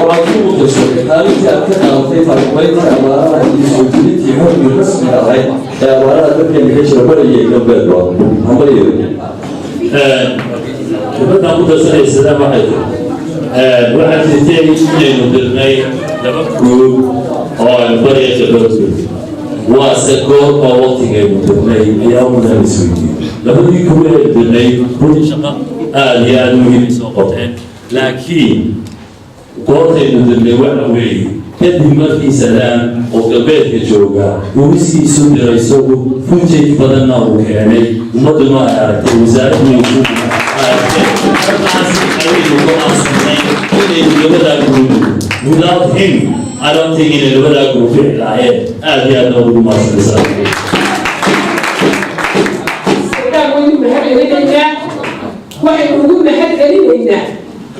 وعطوه تشوي هذه أكثر في فرقين أمارة يسوي يحب الرسم عليه أمارة تبقى بحيث ربنا يقبل له هم يقبل كبرنا مدرسة السلام عليكم واحد الثاني من مدرني لبكو أو البرية تبرزو وسكور أو وقت مدرني يومنا بسويتي لبدي كبر مدرني كل شقة يعني مهم سوقتين لكن قوة مدرني وعوي kadib markii salaam oo galbeedka jooga gurigiisa soo dirayso funjay badanna uu keenay ummaduna ay aragtay wasaaraddu inuu without him I don't think in a group like aad no master waxay ugu mahad celinaynaa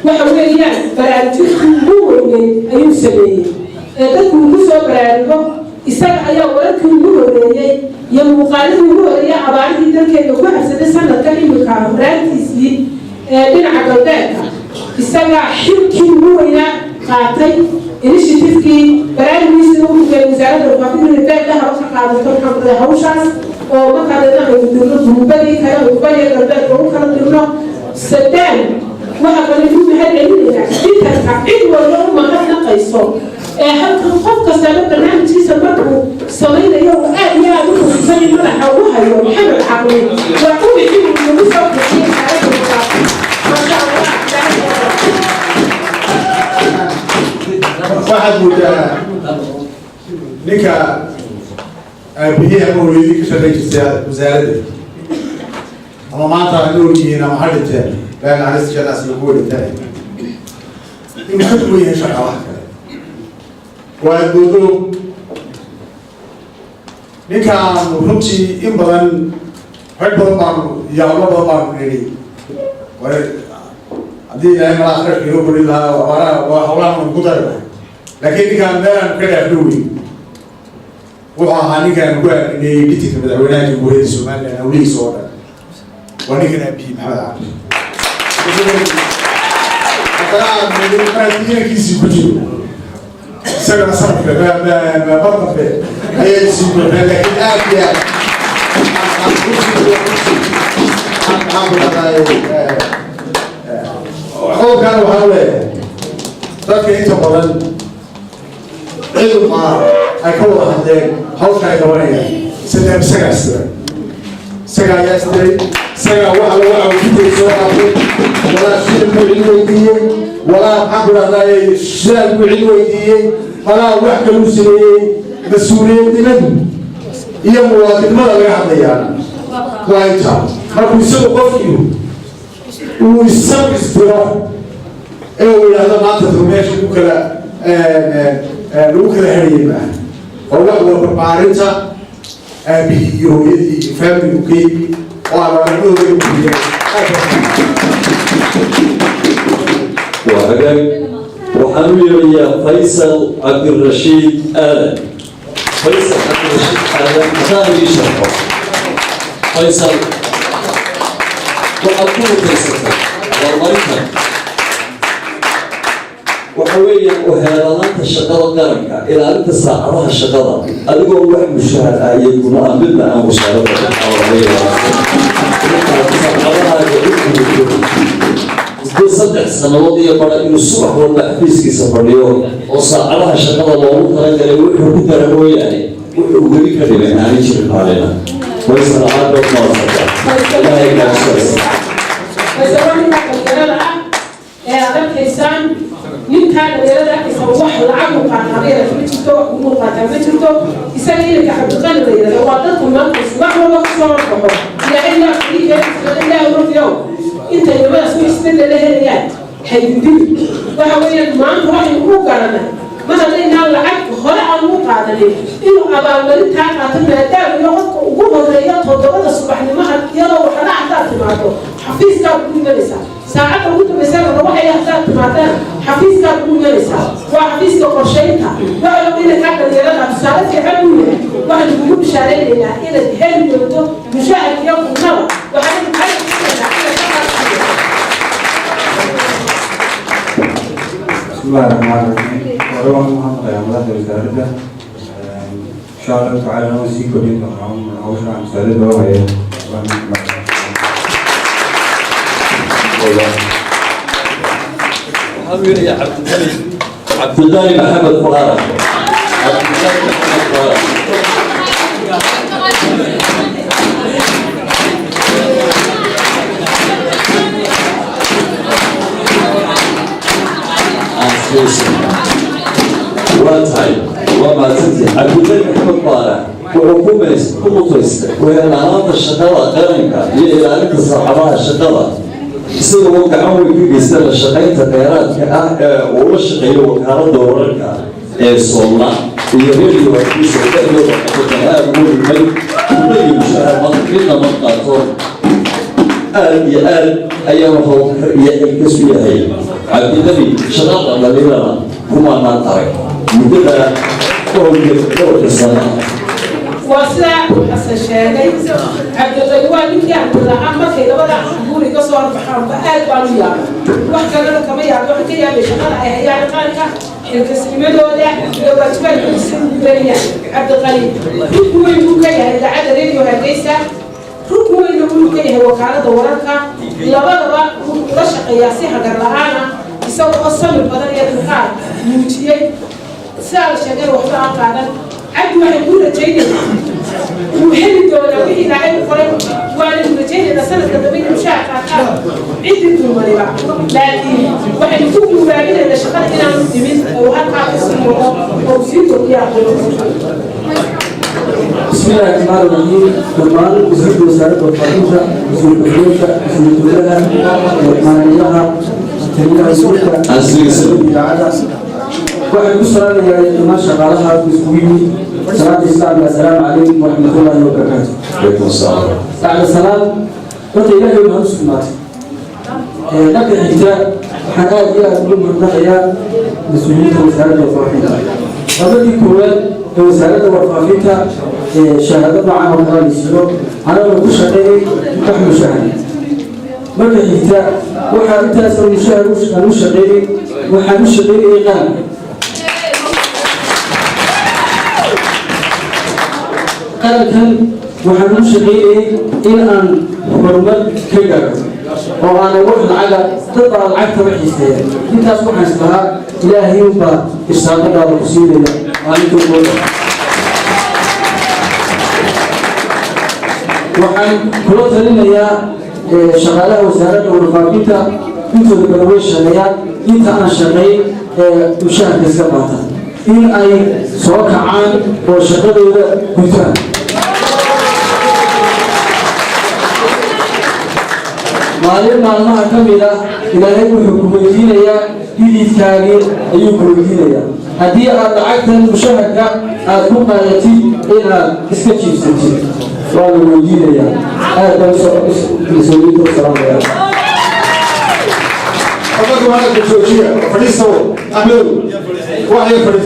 waxa weeyaan baraarujinta ugu weyn ayuu sameeyay dadku ugu soo baraarugo isaga ayaa wararkii ugu horeeyay iyo muuqaaladii ugu horeeyay abaartii dalkeeda ku habsaday sanadka imika horaantiisii dhinaca galbeedka isaga xilkii ugu weynaa qaatay initiative-kii baraarugiisina uu geeyay wasaaradda waqooyiga beelaha ka qaadato hawshaas oo markaa aynu dirno duubadii kale ugbaya galbeedka u kala dirno sadaan waxa kale inuu mahad celinayaa inta cid walba u mahadnaqayso halkan qof kastaba barnaamijkiisa markuu samaynayo aad iyo aad u xusuusan madaxa ugu hayo maxamed caqli waa u wixii uu nagu soo bixiyey xaaladda masha allah waxaad moodaa ninka biyaha ama hooyadii ka shaqayn jirtay wasaaradda ama maanta nool yihiin ama ha dhinteen baan aristashadaas lagu wadhintanay inuu ka duwan yahay shaqaalaha kale waa moodo ninkaan runtii in badan rag badan baanu iyo hablo badan baanu nidhi haddii ilaahay malaa kharashka inoo korin lahaa waa hawlahan ku dari lahay laakiin ninkaan meelaan ka dhaafno weyn wuxuu ahaa ninkaan ku aaminayey gitinka madaxweynaha jamhuuriyadda somaliland hawlihiisa oo dhan waa ninkan aabiyey maxamed cabdi haddana diinankiisii ku jiro isagana sanadka badnafee ayay sii buuxeen laakiin aad iyo qodobkan waxaa leeyahay dadka inta badan cilma ay ka wada hadleen hawsha ay qabanayaan saddex isagaa istiray isagaa ayaa istiray isagaa waxa lagu awjitay soo qaatay walaa shil buu cid weydiiyey walaa maxaan ku dhahdaay shidaal buu cid weydiiyey walaa wax kaluu sameeyey mas-uuliyadnimadu iyo muwaadinimada laga hadlayaa waa intaa markuu isagu qofkiiu uu isagu istiro ee uu yidhaahdo maanta tuu meesha lagu kala herayay maaha oo wax walba baarinta aabihii iyo hooyadii iyo faamiligu keydii oo abaarnimadooda gudiyay waa hagaag waxaan u yeerayaa faysal cabdirashiid aadan faysal cabdirashiid aadan maxaa ii sharxo faysal waxaad ku mutaysatay horumarinta waxa weeyaan u heelanaanta shaqada qaranka ilaalinta saacadaha shaqada adigoo wax mushaar ah iyo guna midna aan wasaaradda ka xawalayo saddex sanadood iyo bara inuu subax walba xafiiskiisa fadhiyo oo saacadaha shaqada loogu talagalay wuxuu ku dara mooyaane wuxuu weli ka dhibay aanay jirin maalina waysal aad baad maasata ilaahay kaasaysa ninkaan dhalinyarada isa wax lacag u qaataa ma jirto wax ugu qaataa ma jirto isaga ilinka xabdiqani la yidhahdo waa dadku maanta subax walba kasoo horbaxo ilaahay yaa ilaahay urfiyow inta nimadaas u isbedel la helayaan haydidin waxa weeyaan maanta waxay ugu garanay ma haddaynaan lacag hore aan ugu qaadanin inuu abaalmarintaa qaato maadaama iyo qofka ugu horeeya 7 subaxnimaha iyadoo waxna haddaad timaado xafiiskaa ku imanaysaa saacadda ugu dambaysana waxay haddaad timaadaan xafiiskaa ku imanaysaa waa xafiiska qorshaynta waxa ina kaa dhalinyarada tusaale fiican u yahay waxaan kugu bishaaraynaynaa inaad heli doonto mushaahad iyo kunnaba waxaan الله الرحمن الرحيم. وروى محمد يا مدحت وزارته إن شاء الله تعالى نسيك ودين معهم أوشنا عن سالده وهي حبيبي يا عبد الله محمد فؤاد واتاي وما تنتهي عبد الله محمد فؤاد وحكومة قطرس وهي هذا الشغلة قرنك إلى أنك صاحبها الشغلة sida uu gacan weyn ku geystay shaqaynta kheyraadka ah oo la shaqeeyo wakaaladda wararka ee Soomaa iyo radio warkiisa dadweynaha aad u weyn iyo mushaar maqdina maqaato aad iyo aad ayaa waxa uu ka soo yahay cabdilladii shaqada dhalinyarada kuma maan arag muddada oo sana واسع الشارع عبد الغيوان يمكن عبد الرحمن كي لبدا بوري كسر بحام بقال بالويا وحكى لنا كمان يا وحكى يا بشغل يعني قالك الكسرمة دوله لو بتفعل السن بنيا عبد الغني هو يقول كي هذا عاد راديو هديسة هو يقول كي هو كان دورك لبدا رشق ياسي هذا الرهانة يسوي قسم البدن يدخل يمشي سال شجر وحنا قاعدين عد واحد يقول رجينا وحل الدولة وحيد عليه الفرق وعلى رجينا سنة كذبين مشاعر كان عدة مريبة لكن واحد يفوق مبابين إذا شغال هنا مسلمين وهكذا اسمه ووسيطه يأخذ بسم الله الرحمن الرحيم. كمان وزير وزارة الخارجية وزير الخارجية وزير الدولة ومعنيها تنمية السلطة waxay ku salaamayaa dhammaan shaqaalaha iskugu salaam islaam assalaamu calaykum wa rahmatullahi wa barakatuh. Waalaikum salaam. Bacda salaam wada ilaahay ma usmaatay dadka xigta waxaan aad iyo aad ugu mahadnaqayaa mas-uuliyiinta wasaaradda warfaafinta labadii koowaad ee wasaaradda warfaafinta shahaado noocan oo kala lisiyo anagoo ku shaqeeyay wax mushahar marka xigta waxaa intaas oo mushahar aan u shaqeeyay waxaan u shaqeeyay qaan qalkan waxaan u shaqeeyay in aan horumar ka gaaro oo aan wax lacaga dad baa lacagtaba xiiseeya intaas waxaan islahaa ilaahay unbaa irsaaqadaada ku siinaya maalintoodooda waxaan kula talinayaa shaqaalaha wasaaradda warfaafinta intooda badan way shaqeeyaan inta aan shaqeyn mushaharka iska qaata in ay soo kacaan oo shaqadooda gutaan maalin maalmaha ka mid ah ilaahay wuxuu ku weydiinayaa hididkaagii ayuu ku weydiinayaa haddii aad lacagtan mushaharka aad ku qaadatid inaad iska jiibsatid waa la weydiinayaa aad baan mas-uuliyiinta u salaamaya أنا أقول لك شو شيء فريسة أمير واحد فريسة